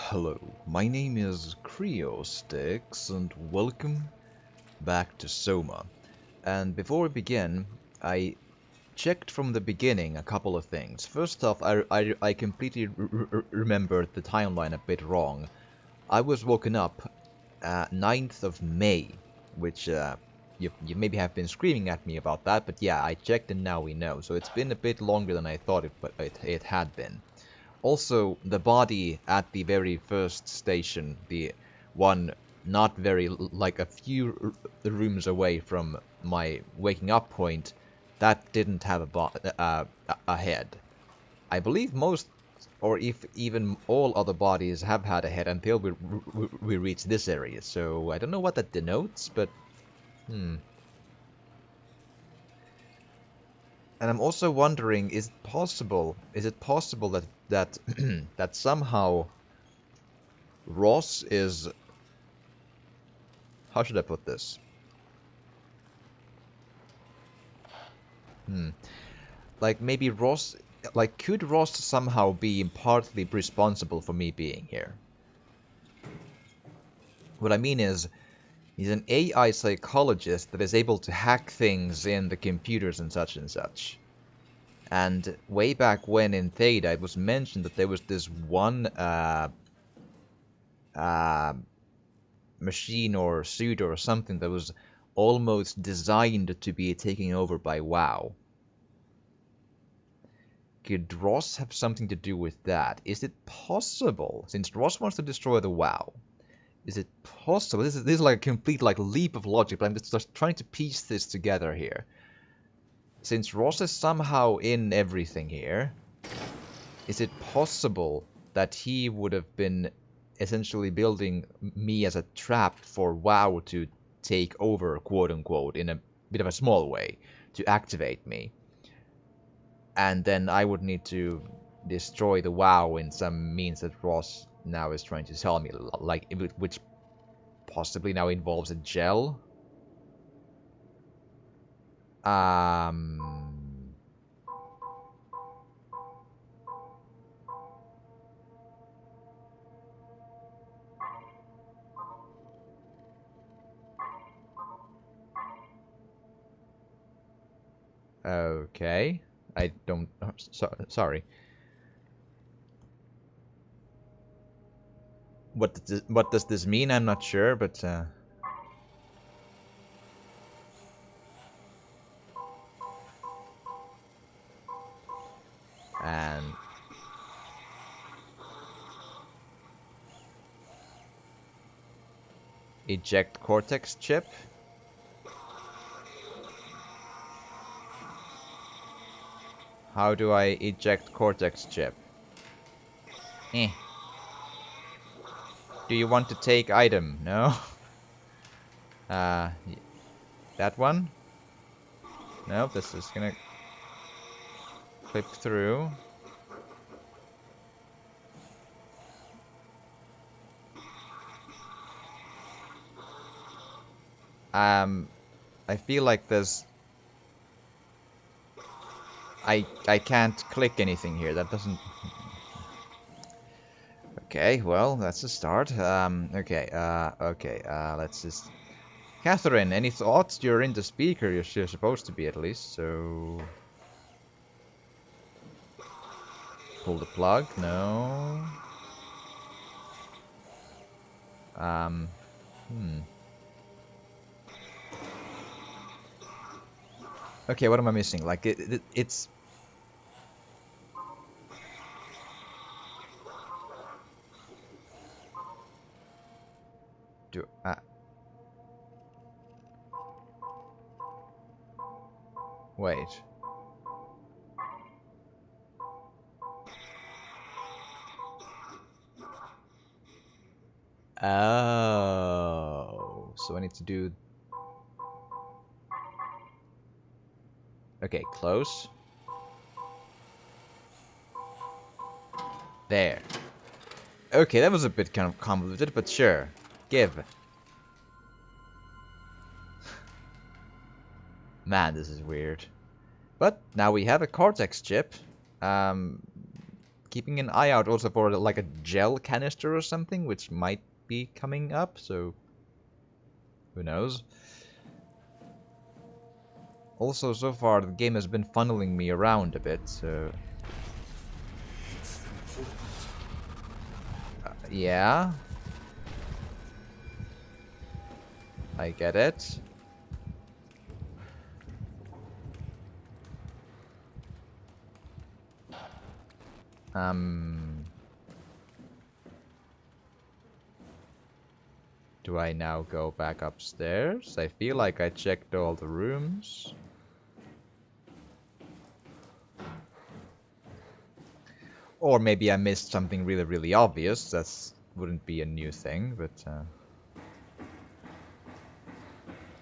Hello, my name is Creostix, and welcome back to Soma. And before we begin, I checked from the beginning a couple of things. First off, I completely remembered the timeline a bit wrong. I was woken up 9th of May, which you maybe have been screaming at me about that, but yeah, I checked and now we know. So it's been a bit longer than I thought it had been. Also, the body at the very first station, the one not very, like a few rooms away from my waking up point, that didn't have a head. I believe most, or if even all other bodies have had a head until we reach this area, so I don't know what that denotes, but And I'm also wondering, is it possible that that somehow Ross is, how should I put this? Like maybe Ross, like could Ross somehow be partly responsible for me being here? What I mean is, he's an AI psychologist that is able to hack things in the computers and such and such. And way back when in Theta, it was mentioned that there was this one machine or suit or something that was almost designed to be taken over by WoW. Could Ross have something to do with that? Is it possible, since Ross wants to destroy the WoW, is it possible? This is like a complete leap of logic, but I'm just trying to piece this together here. Since Ross is somehow in everything here, is it possible that he would have been essentially building me as a trap for WoW to take over, quote-unquote, in a bit of a small way, to activate me? And then I would need to destroy the WoW in some means that Ross now is trying to tell me, like, which possibly now involves a gel? Okay. I don't... sorry. What does this mean? I'm not sure, but... And... eject cortex chip. How do I eject cortex chip? Eh. Do you want to take item? No? That one? No, this is gonna clip through. I feel like there's... I can't click anything here. That doesn't... Okay, well, that's a start. Okay, let's just... Catherine, any thoughts? You're in the speaker. You're supposed to be, at least, so... Pull the plug? No. Okay, what am I missing? Like, it's... Do... Wait. Oh, so I need to do... Okay, close. There. Okay, that was a bit kind of convoluted, but sure. Give. Man, this is weird. But now we have a cortex chip. keeping an eye out also for like a gel canister or something, which might be coming up, so who knows. Also, so far, the game has been funneling me around a bit, so... yeah. I get it. Do I now go back upstairs? I feel like I checked all the rooms. Or maybe I missed something really, really obvious. That wouldn't be a new thing, but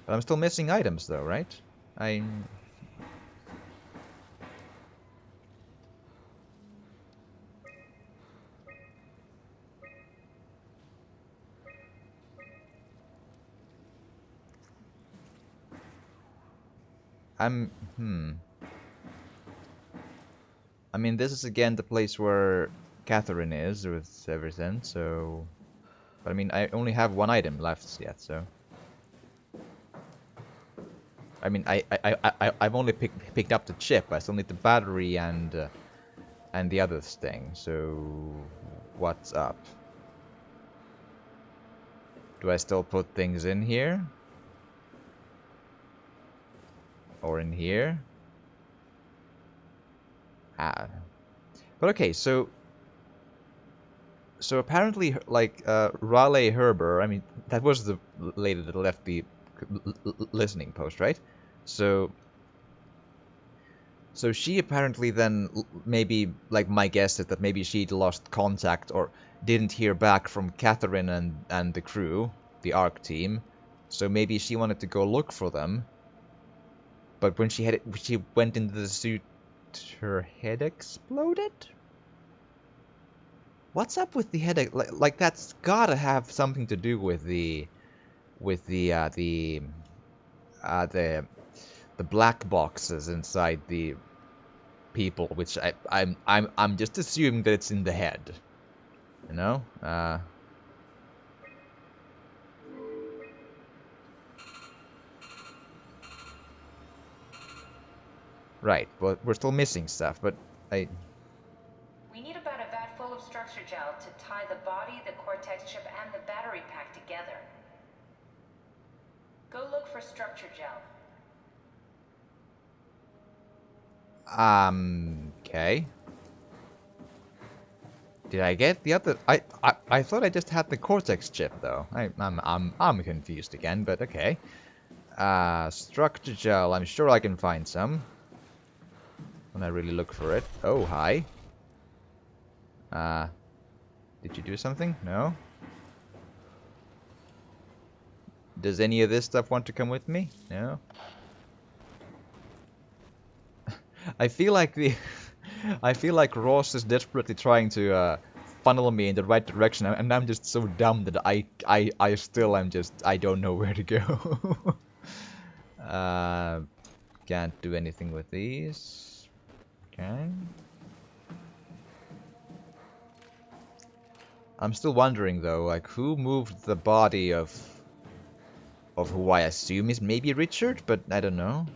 I'm still missing items though, right? I mean, this is again the place where Catherine is with everything, so... But I mean, I only have one item left yet, so... I mean, I've only picked up the chip. I still need the battery and the other thing, so... What's up? Do I still put things in here? Or in here? Ah. But okay, so apparently, like, Raleigh Herber, I mean, that was the lady that left the listening post, right? So she apparently then, maybe, like, my guess is that maybe she'd lost contact or didn't hear back from Catherine and the crew, the ARC team. So maybe she wanted to go look for them. But when she went into the suit, her head exploded? What's up with the head? Like that's gotta have something to do with the black boxes inside the people, which I'm just assuming that it's in the head, you know. Right, but we're still missing stuff. But We need about a vat full of structure gel to tie the body, the cortex chip, and the battery pack together. Go look for structure gel. Okay. Did I get the other? I thought I just had the cortex chip though. I'm confused again, but okay. Structure gel. I'm sure I can find some when I really look for it. Oh, hi. Did you do something? No. Does any of this stuff want to come with me? No. I feel like Ross is desperately trying to funnel me in the right direction, and I'm just so dumb that I still am just, I don't know where to go. Can't do anything with these. Okay. I'm still wondering though, like, who moved the body of who I assume is maybe Richard, but I don't know.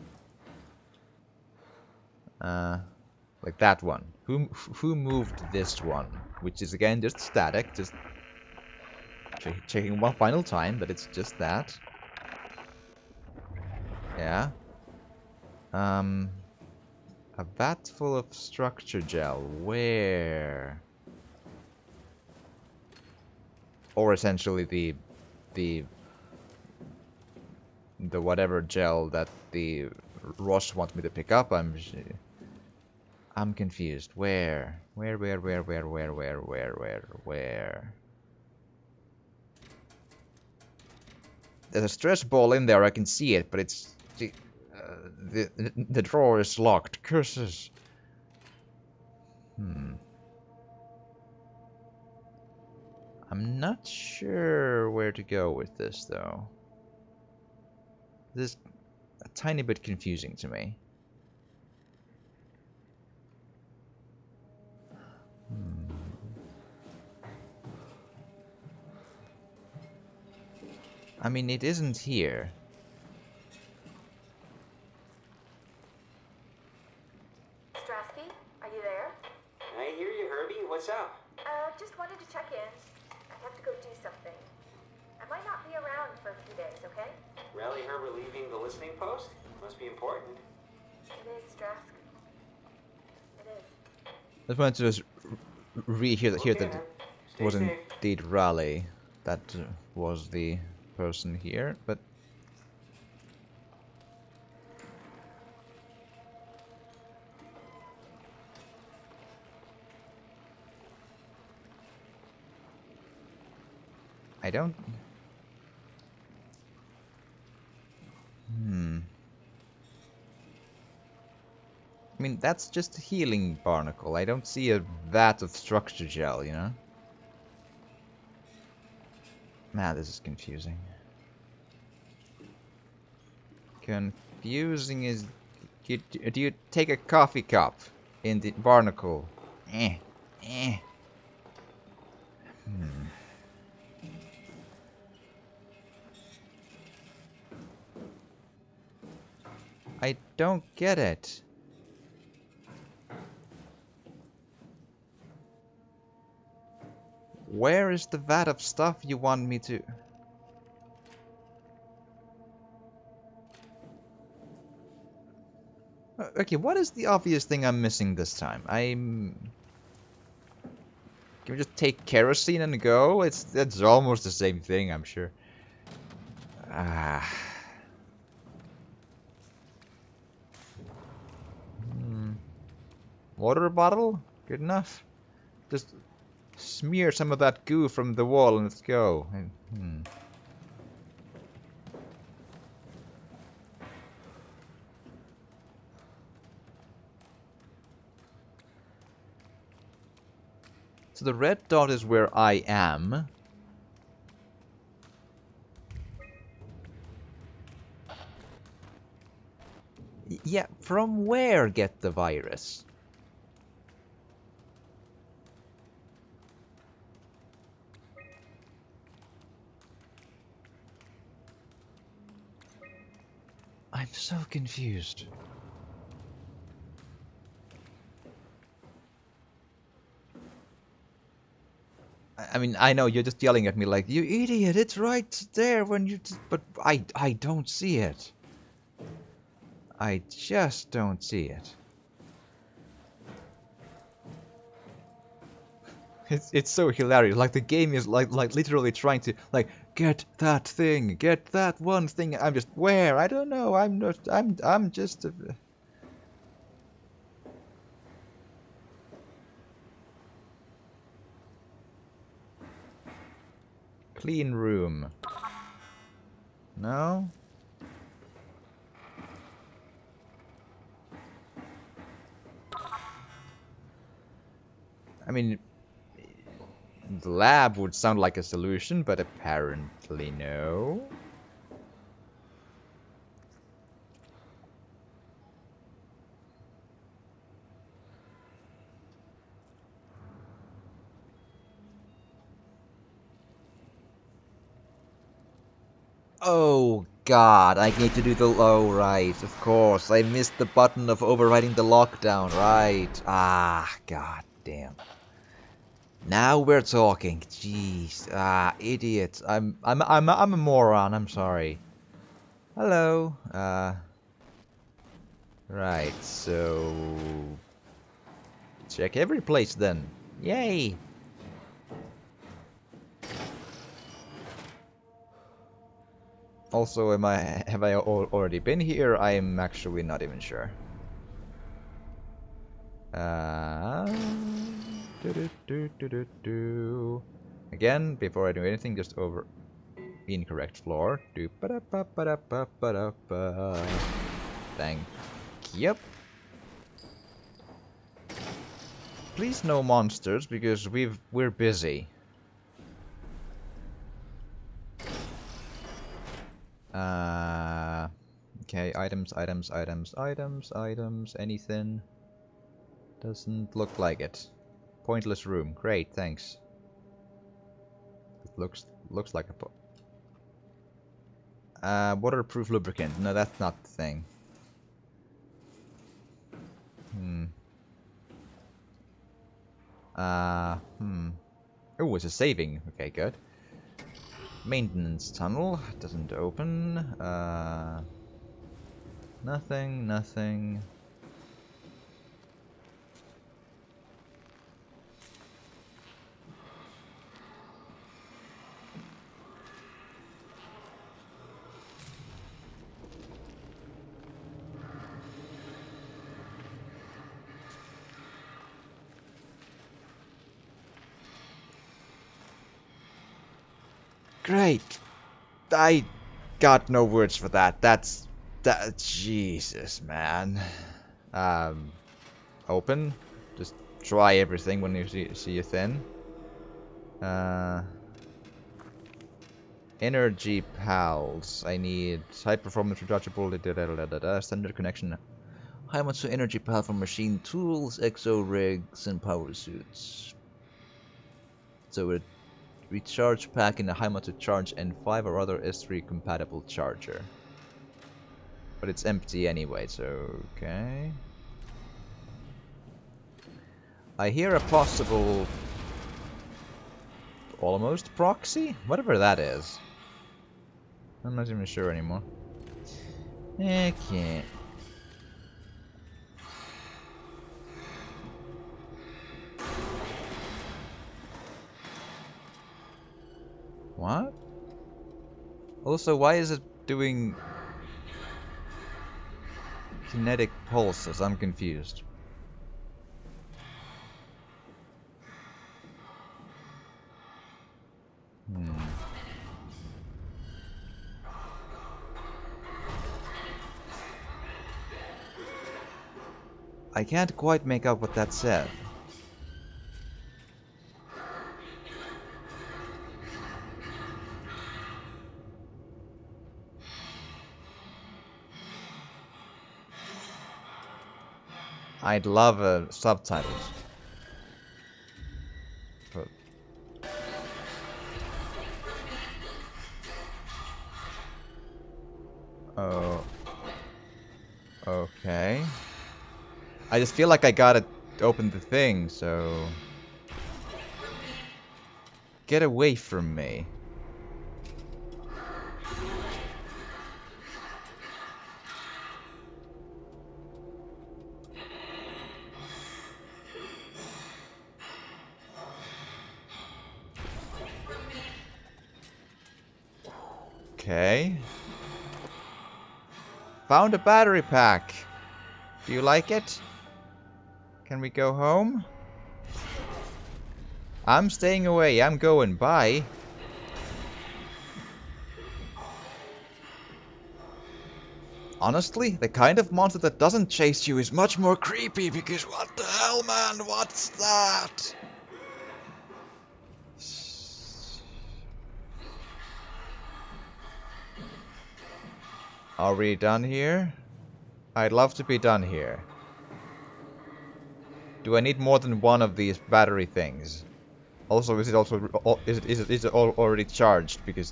Like that one. Who moved this one? Which is again just static, just checking one final time, but it's just that. Yeah. A vat full of structure gel. Where? Or essentially the whatever gel that the Ross wants me to pick up. I'm confused. Where? Where? There's a stress ball in there. I can see it, but it's the drawer is locked. Curses. I'm not sure where to go with this, though. This is a tiny bit confusing to me. I mean, it isn't here. Strasky, are you there? I hear you, Herbie. What's up? Just wanted to check in. I have to go do something. I might not be around for a few days, okay? Rally her relieving the listening post? Must be important. It is, Strask. It is. I just wanted to just hear that Okay, it man. Stay was safe. indeed Raleigh that was the person here, but I don't. I mean, that's just a healing barnacle. I don't see a vat of structure gel, you know? Man, this is confusing. Confusing is... Do you take a coffee cup in the barnacle? Eh. Eh. I don't get it. Where is the vat of stuff you want me to... Okay, what is the obvious thing I'm missing this time? Can we just take kerosene and go? It's almost the same thing, I'm sure. Ah. Water bottle? Good enough. Just smear some of that goo from the wall and let's go. So the red dot is where I am. Yeah, from where get the virus? I'm so confused. I mean, I know you're just yelling at me like, you idiot, it's right there when you... But I don't see it. I just don't see it. It's so hilarious. Like the game is like literally trying to like get that thing, get that one thing. I'm just where? I don't know. I'm not. I'm just. Clean room. No. I mean, the lab would sound like a solution, but apparently no. Oh god, I need to do the... Oh, right, of course. I missed the button of overriding the lockdown, right. Ah, god damn. Now we're talking. Jeez. Ah, idiot. I'm a moron, I'm sorry. Hello. Right, so... Check every place then. Yay! Also, have I already been here? I'm actually not even sure. Again, before I do anything, just over incorrect floor. Thank you. Please no monsters, because we're busy. Okay, items, anything? Doesn't look like it. Pointless room. Great, thanks. It looks like a Waterproof lubricant. No, that's not the thing. Oh, it's a saving. Okay, good. Maintenance tunnel. Doesn't open. Nothing, nothing. Great. I got no words for that. That. Jesus, man. Open. Just try everything when you see a thin. Energy pals. I need high performance rechargeable. Standard connection. High much energy pal from machine tools, exo rigs, and power suits. So it. Recharge pack in a High-Motor Charge N5 or other S3 compatible charger. But it's empty anyway, so okay. I hear a possible... almost proxy? Whatever that is. I'm not even sure anymore. Okay. What? Also, why is it doing kinetic pulses? I'm confused. I can't quite make out what that said. I'd love subtitles. But oh, okay. I just feel like I gotta open the thing, so get away from me. Okay. Found a battery pack. Do you like it? Can we go home? I'm staying away. I'm going. Bye. Honestly, the kind of monster that doesn't chase you is much more creepy because what the hell, man? What's that? Are we done here? I'd love to be done here. Do I need more than one of these battery things? Also, is it also is it already charged? Because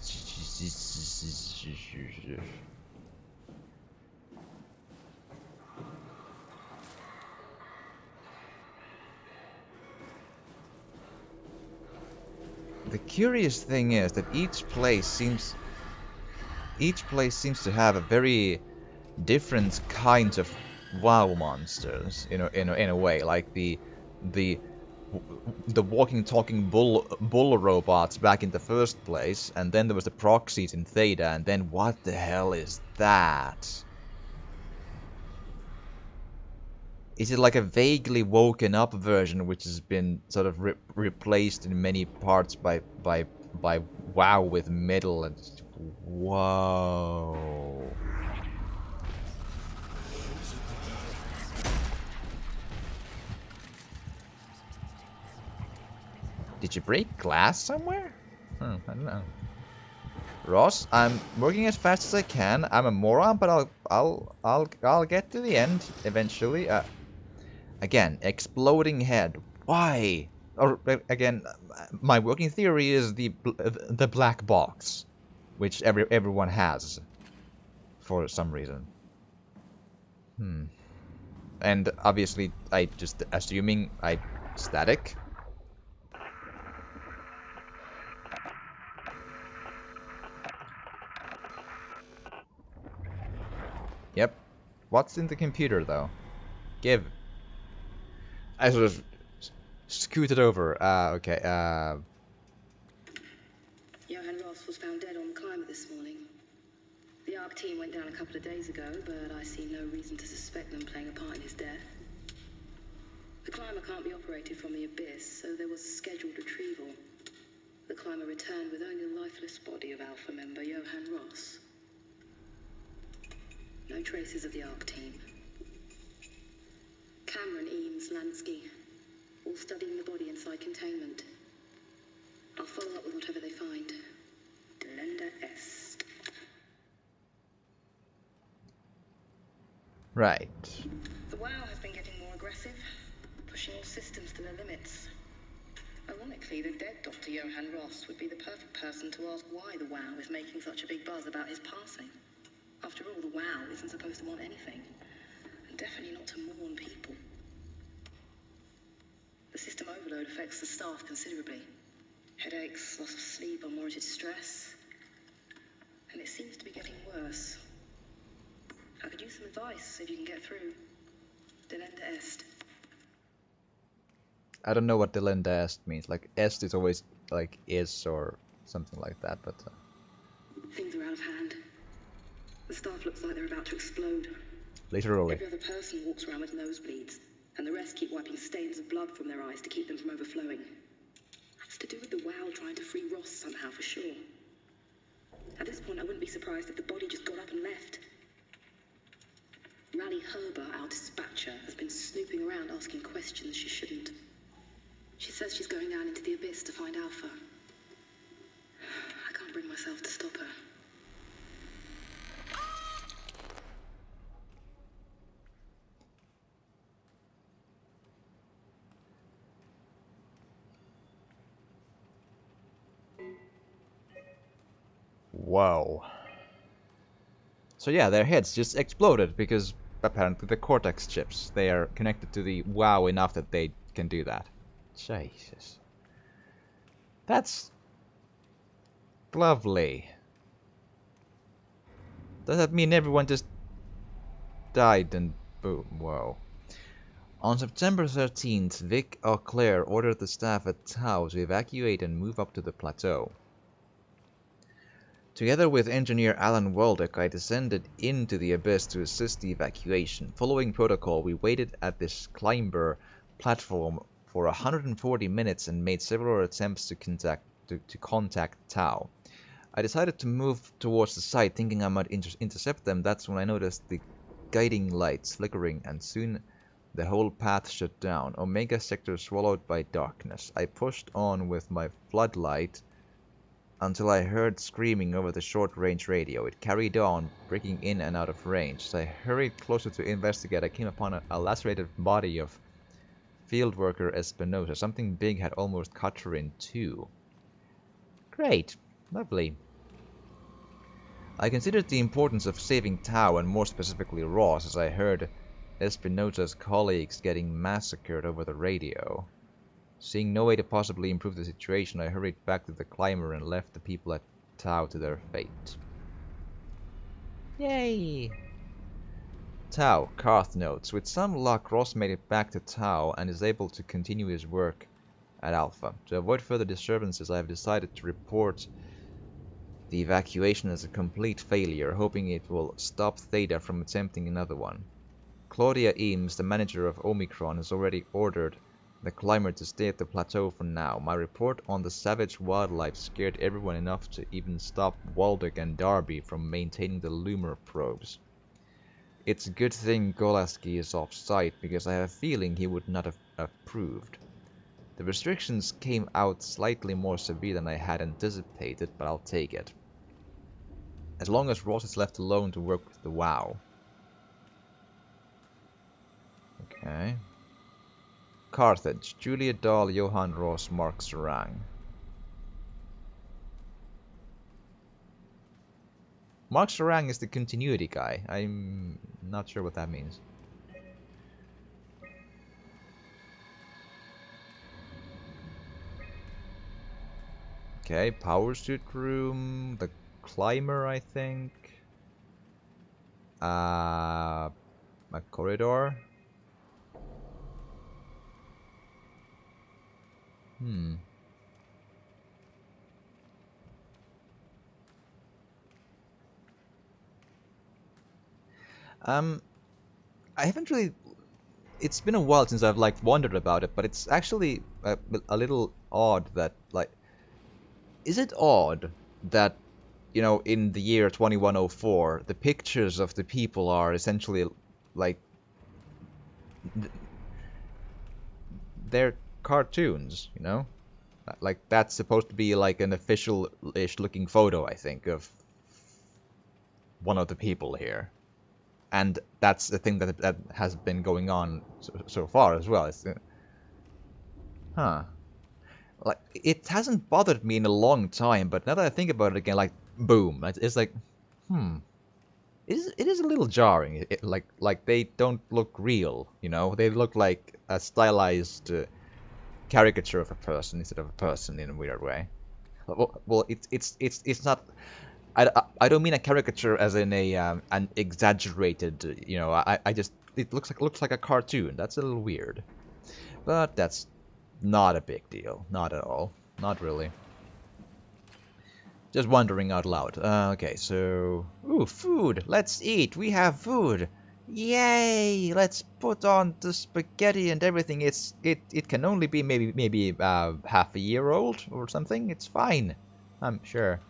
the curious thing is that each place seems to have a very different kinds of WoW monsters, in a way, like the walking, talking bull robots back in the first place, and then there was the proxies in Theta, and then what the hell is that? Is it like a vaguely woken up version which has been sort of replaced in many parts by WoW with metal and whoa. Did you break glass somewhere? I don't know. Ross, I'm working as fast as I can. I'm a moron, but I'll get to the end eventually. Again, exploding head. Why? Or again, my working theory is the black box, which everyone has. for some reason. And obviously, I just assuming I static. Yep. What's in the computer though? Give. I sort of scooted over. Okay. Johann Ross was found dead on the climber this morning. The ARC team went down a couple of days ago, but I see no reason to suspect them playing a part in his death. The climber can't be operated from the abyss, so there was a scheduled retrieval. The climber returned with only the lifeless body of Alpha member Johann Ross. No traces of the ARC team. Cameron, Eames, Lansky, all studying the body inside containment. I'll follow up with whatever they find. Delenda Est. Right. The WoW has been getting more aggressive, pushing all systems to their limits. Ironically, the dead Dr. Johann Ross would be the perfect person to ask why the WoW is making such a big buzz about his passing. After all, the WoW isn't supposed to want anything, and definitely not to mourn people. The system overload affects the staff considerably. Headaches, loss of sleep, unwarranted stress. And it seems to be getting worse. I could use some advice if you can get through. Delenda Est. I don't know what Delenda Est means. Like, Est is always like is or something like that, but... Things are out of hand. The staff looks like they're about to explode. Literally. Every other person walks around with nosebleeds, and the rest keep wiping stains of blood from their eyes to keep them from overflowing. That's to do with the WoW trying to free Ross somehow, for sure. At this point, I wouldn't be surprised if the body just got up and left. Rally Herber, our dispatcher, has been snooping around asking questions she shouldn't. She says she's going down into the abyss to find Alpha. I can't bring myself to stop her. Whoa. So yeah, their heads just exploded because apparently the cortex chips, they are connected to the WoW enough that they can do that. Jesus. That's lovely. Does that mean everyone just died and boom? Whoa. On September 13th, Vic Auclair ordered the staff at Tau to evacuate and move up to the plateau. Together with engineer Alan Waldeck, I descended into the abyss to assist the evacuation. Following protocol, we waited at this climber platform for 140 minutes and made several attempts to contact Tau. I decided to move towards the site, thinking I might intercept them. That's when I noticed the guiding lights flickering, and soon the whole path shut down. Omega sector swallowed by darkness. I pushed on with my floodlight until I heard screaming over the short-range radio. It carried on, breaking in and out of range. As I hurried closer to investigate, I came upon a lacerated body of field worker Espinosa. Something big had almost cut her in two. Great. Lovely. I considered the importance of saving Tau, and more specifically Ross, as I heard Espinosa's colleagues getting massacred over the radio. Seeing no way to possibly improve the situation, I hurried back to the climber and left the people at Tau to their fate. Yay! Tau, Karth notes. With some luck, Ross made it back to Tau and is able to continue his work at Alpha. To avoid further disturbances, I have decided to report the evacuation as a complete failure, hoping it will stop Theta from attempting another one. Claudia Eames, the manager of Omicron, has already ordered the climber to stay at the plateau for now. My report on the savage wildlife scared everyone enough to even stop Waldeck and Darby from maintaining the Loomer probes. It's a good thing Golaski is off-site, because I have a feeling he would not have approved. The restrictions came out slightly more severe than I had anticipated, but I'll take it. As long as Ross is left alone to work with the WoW. Okay. Carthage, Julia Dahl, Johann Ross, Mark Serang. Mark Sarang is the continuity guy. I'm not sure what that means. Okay, power suit room, the climber, I think. A corridor. Hmm. I haven't really. It's been a while since I've like wondered about it, but it's actually a little odd that like. Is it odd that, you know, in the year 2104, the pictures of the people are essentially like they're cartoons, you know? Like that's supposed to be like an official-ish looking photo, I think, of one of the people here. And that's the thing that has been going on so far as well. Huh. Like, it hasn't bothered me in a long time, but now that I think about it again, like, boom. It's like, it is a little jarring. Like they don't look real, you know? They look like a stylized caricature of a person instead of a person in a weird way. Well, it's not. I don't mean a caricature as in a an exaggerated. You know, I just it looks like a cartoon. That's a little weird, but that's not a big deal. Not at all. Not really. Just wondering out loud. Okay, so ooh, food. Let's eat. We have food. Yay! Let's put on the spaghetti and everything. It can only be maybe half a year old or something. It's fine. I'm sure.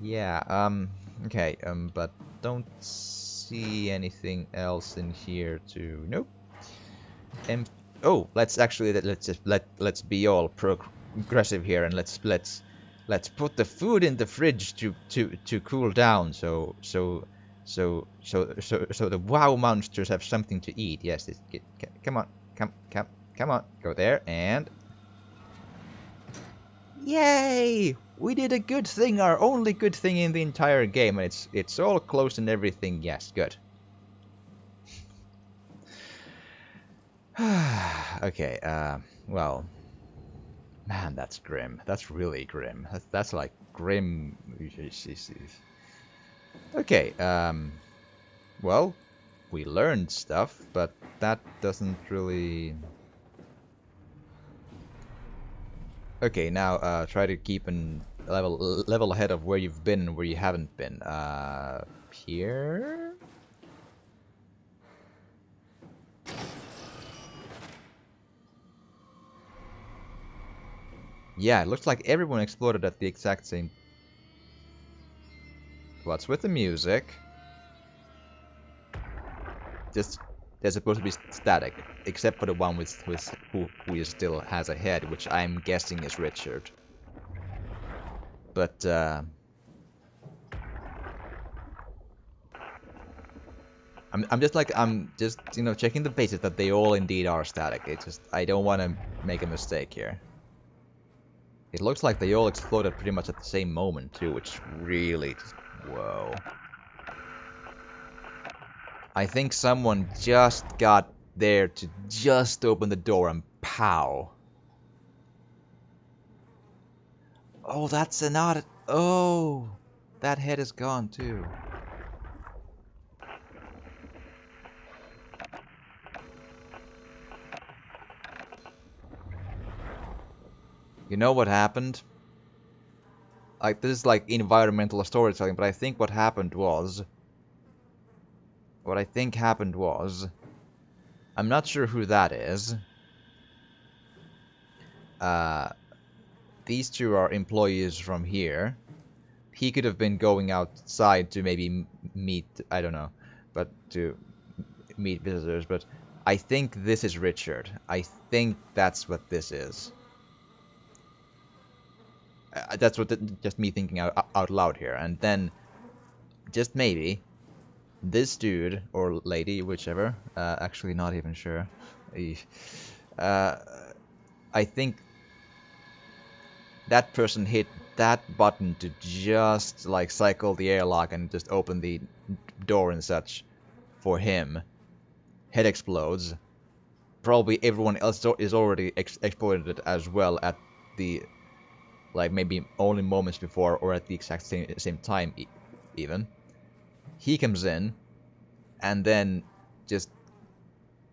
Yeah, okay, but don't see anything else in here to, nope. Oh, let's actually, let's be all progressive here and let's put the food in the fridge to cool down so the wow monsters have something to eat. Yes, come on, come on, go there and yay! We did a good thing, our only good thing in the entire game, and it's all closed and everything. Yes, good. Okay, well, man, that's grim. That's really grim. That's like grim. Okay, well, we learned stuff, but that doesn't really. Okay, now try to keep an level ahead of where you've been and where you haven't been. Here? Yeah, it looks like everyone exploded at the exact same. What's with the music? Just they're supposed to be static, except for the one who still has a head, which I'm guessing is Richard. But I'm just you know checking the basis that they all indeed are static. It's just I don't want to make a mistake here. It looks like they all exploded pretty much at the same moment too, which really just whoa. I think someone just got there to just open the door and pow. Oh, that's not. Oh, that head is gone too. You know what happened? Like, this is like environmental storytelling, but I think what happened was. What I think happened was. I'm not sure who that is. These two are employees from here. He could have been going outside to maybe meet, I don't know, but to meet visitors, but I think this is Richard. I think that's what this is. That's what just me thinking out loud here. And then, just maybe, this dude, or lady, whichever, actually not even sure, I think that person hit that button to just like cycle the airlock and just open the door and such for him. Head explodes. Probably everyone else is already exploded as well at the, like, maybe only moments before or at the exact same time even. He comes in and then just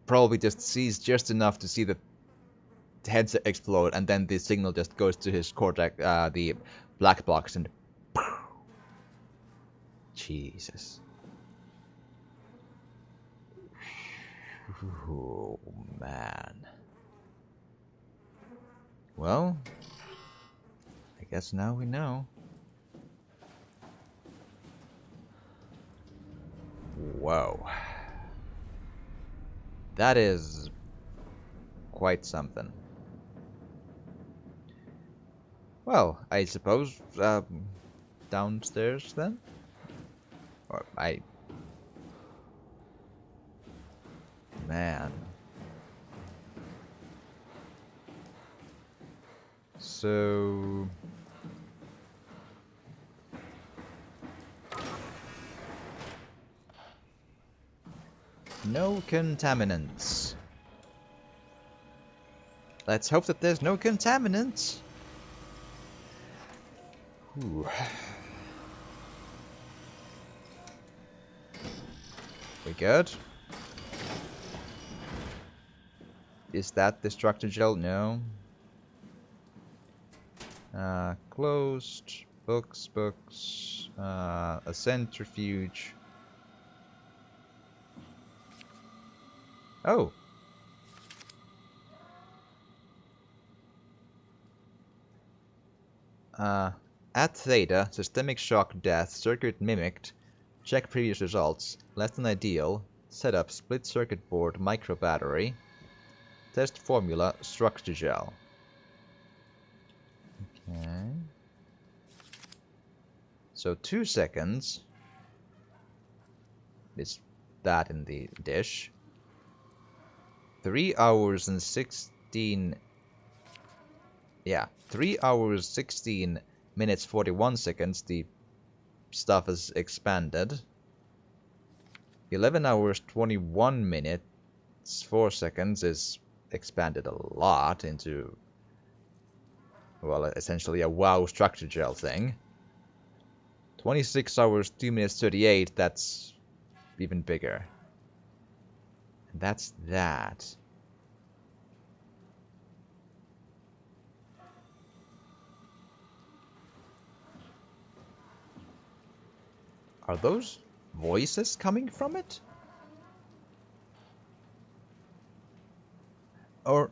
probably just sees just enough to see the heads explode, and then the signal just goes to his cortex, the black box, and Jesus. Oh, man. Well, I guess now we know. Whoa. That is quite something. Well, I suppose downstairs then? Or Man. So... no contaminants. Let's hope that there's no contaminants. Ooh. We good? Is that the structure gel? No. Closed. Books. A centrifuge. Oh. At theta, systemic shock death, circuit mimicked, check previous results, less than ideal, setup, split circuit board, micro battery, test formula, structure gel. Okay. So 2 seconds is that in the dish. 3 hours and 16... yeah, 3 hours, 16 minutes, 41 seconds, the stuff is expanded. 11 hours, 21 minutes, 4 seconds is expanded a lot into, well, essentially a WoW structure gel thing. 26 hours, 2 minutes, 38, that's even bigger. And that's that. Are those voices coming from it? Or...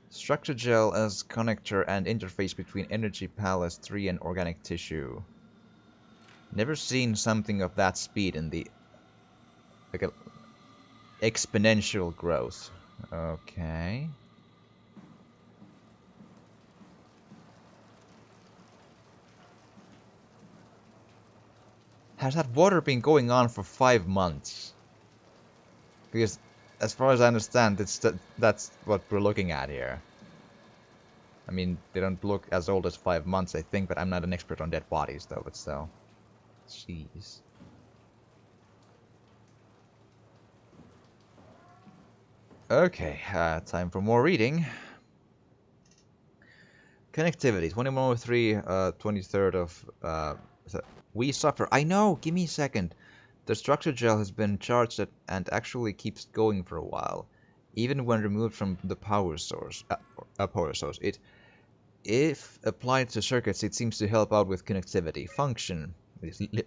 Structure gel as connector and interface between Energy Palace 3 and organic tissue. Never seen something of that speed in the... like a... exponential growth. Okay. Has that water been going on for 5 months? Because, as far as I understand, that's what we're looking at here. I mean, they don't look as old as 5 months, I think, but I'm not an expert on dead bodies, though, but still. Jeez. Okay, time for more reading. Connectivity, 2103, 23rd of... we suffer. I know, give me a second. The structure gel has been charged and actually keeps going for a while, even when removed from the power source. If applied to circuits, it seems to help out with connectivity. Function.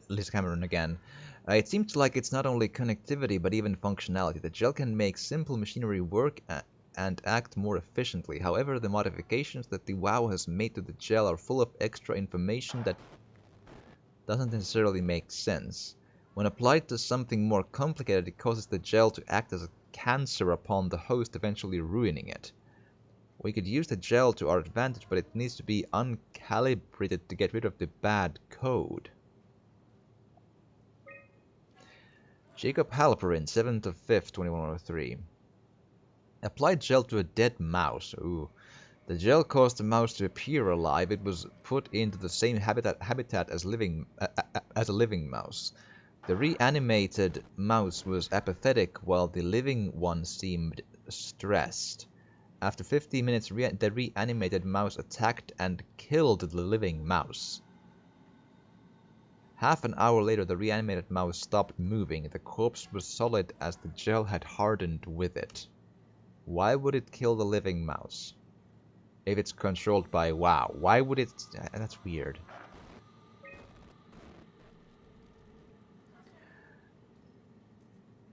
Liz Cameron again. It seems like it's not only connectivity, but even functionality. The gel can make simple machinery work and act more efficiently. However, the modifications that the WoW has made to the gel are full of extra information that doesn't necessarily make sense. When applied to something more complicated, it causes the gel to act as a cancer upon the host, eventually ruining it. We could use the gel to our advantage, but it needs to be uncalibrated to get rid of the bad code. Jacob Halperin, 7th of 5th, 2103. Applied gel to a dead mouse. Ooh. The gel caused the mouse to appear alive. It was put into the same habitat as a living mouse. The reanimated mouse was apathetic while the living one seemed stressed. After 15 minutes, the reanimated mouse attacked and killed the living mouse. Half an hour later, the reanimated mouse stopped moving. The corpse was solid as the gel had hardened with it. Why would it kill the living mouse? If it's controlled by WoW, why would it... That's weird.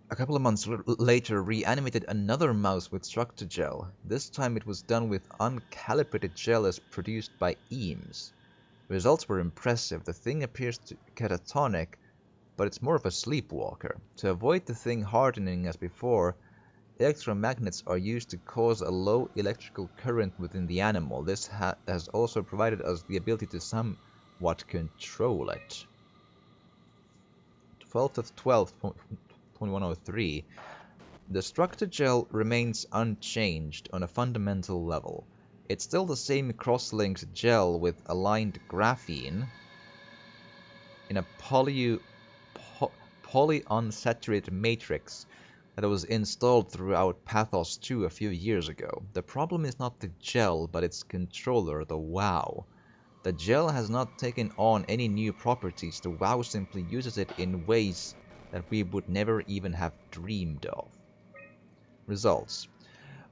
A couple of months later, reanimated another mouse with structure gel. This time it was done with uncalibrated gel as produced by Eames. Results were impressive. The thing appears catatonic, but it's more of a sleepwalker. To avoid the thing hardening as before, electromagnets are used to cause a low electrical current within the animal. This has also provided us the ability to somewhat control it. 12th of 12th, 2103. The structure gel remains unchanged on a fundamental level. It's still the same cross-linked gel with aligned graphene in a polyunsaturated matrix that was installed throughout Pathos 2 a few years ago. The problem is not the gel, but its controller, the WoW. The gel has not taken on any new properties. The WoW simply uses it in ways that we would never even have dreamed of. Results.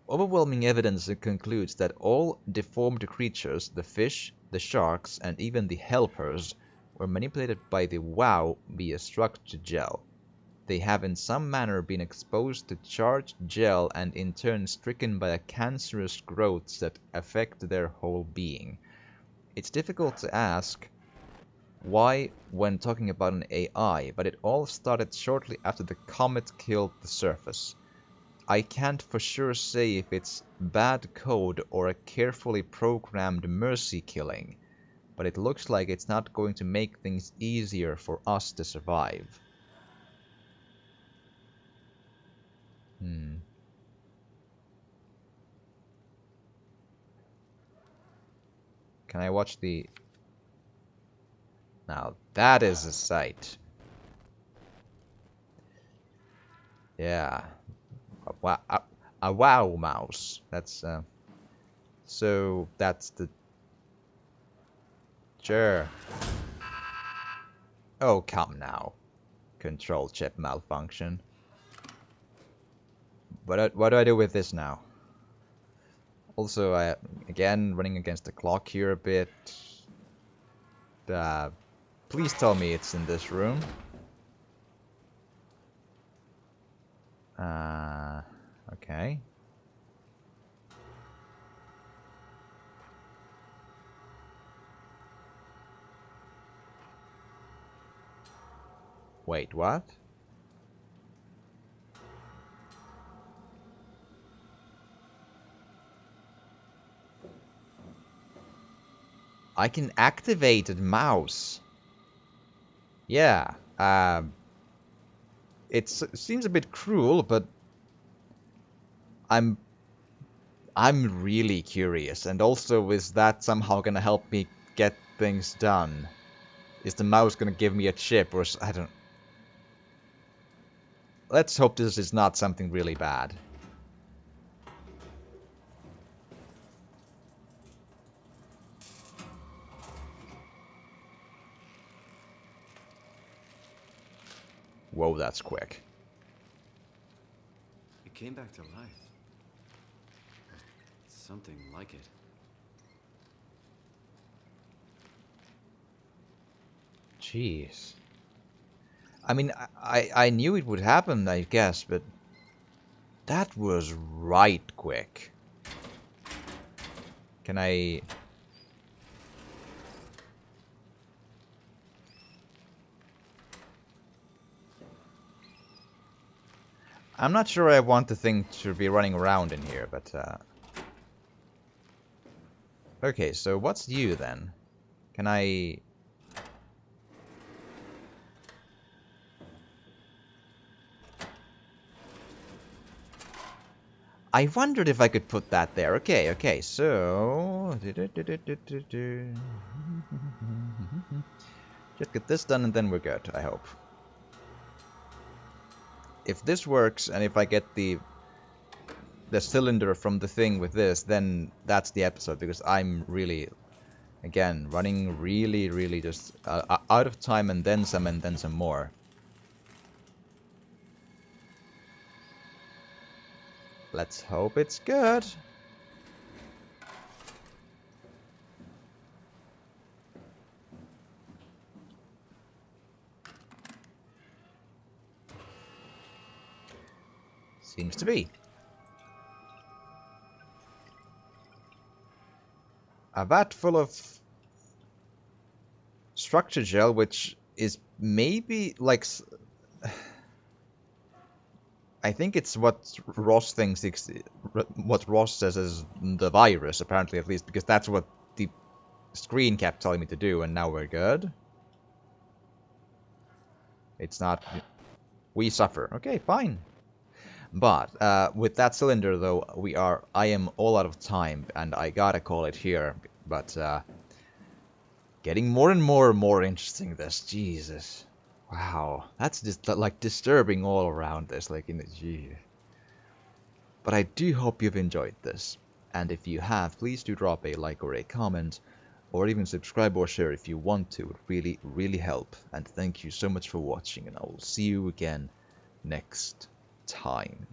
Overwhelming evidence concludes that all deformed creatures, the fish, the sharks, and even the helpers, were manipulated by the WoW via structure gel. They have in some manner been exposed to charged gel and in turn stricken by a cancerous growths that affect their whole being. It's difficult to ask why when talking about an AI, but it all started shortly after the comet killed the surface. I can't for sure say if it's bad code or a carefully programmed mercy killing, but it looks like it's not going to make things easier for us to survive. Can I watch the... Now that is a sight. Yeah. A WoW mouse. That's so that's the... Sure. Oh, come now. Control chip malfunction. What do I do with this now? Also, again, running against the clock here a bit. Please tell me it's in this room. Okay. Wait, what? I can activate a mouse. Yeah, it seems a bit cruel, but I'm really curious. And also, is that somehow gonna help me get things done? Is the mouse gonna give me a chip, or I don't... Let's hope this is not something really bad. Whoa, that's quick. It came back to life. Something like it. Jeez. I mean, I knew it would happen, I guess, but that was right quick. Can I... I'm not sure I want the thing to be running around in here, but... Okay, so what's you then? Can I... I wondered if I could put that there. Okay, okay, so... Just get this done and then we're good, I hope. If this works, and if I get the cylinder from the thing with this, then that's the episode, because I'm really, again, running really just out of time and then some more. Let's hope it's good. Seems to be. A vat full of structure gel, which is maybe like... I think it's what Ross thinks, what Ross says is the virus, apparently, at least, because that's what the screen kept telling me to do, and now we're good. It's not... We suffer. Okay, fine. But, with that cylinder, though, I am all out of time, and I gotta call it here. But, getting more and more interesting, this. Jesus. Wow, that's just like disturbing all around this, like in the gee. But I do hope you've enjoyed this, and if you have, please do drop a like or a comment, or even subscribe or share if you want to. It would really help. And thank you so much for watching, and I will see you again next time.